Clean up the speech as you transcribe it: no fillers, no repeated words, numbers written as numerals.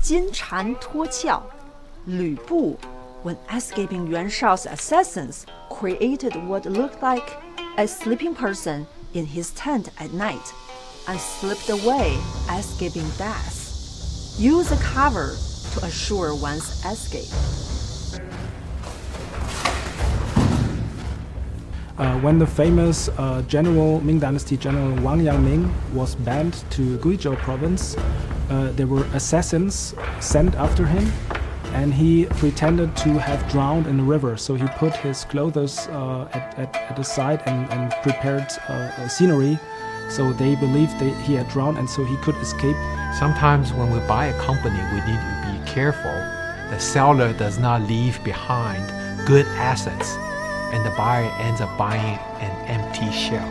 金蝉脱壳，吕布 when escaping Yuan Shao's assassins created what looked like a sleeping person in his tent at night and slipped away, escaping death. Use a cover to assure one's escape. When the famous Ming Dynasty general Wang Yangming was banned to Guizhou province, there were assassins sent after him, and he pretended to have drowned in the river. So he put his clothes at the side and prepared scenery. So they believed he had drowned, and so he could escape. Sometimes when we buy a company, we need to be careful. The seller does not leave behind good assets, and the buyer ends up buying an empty shell.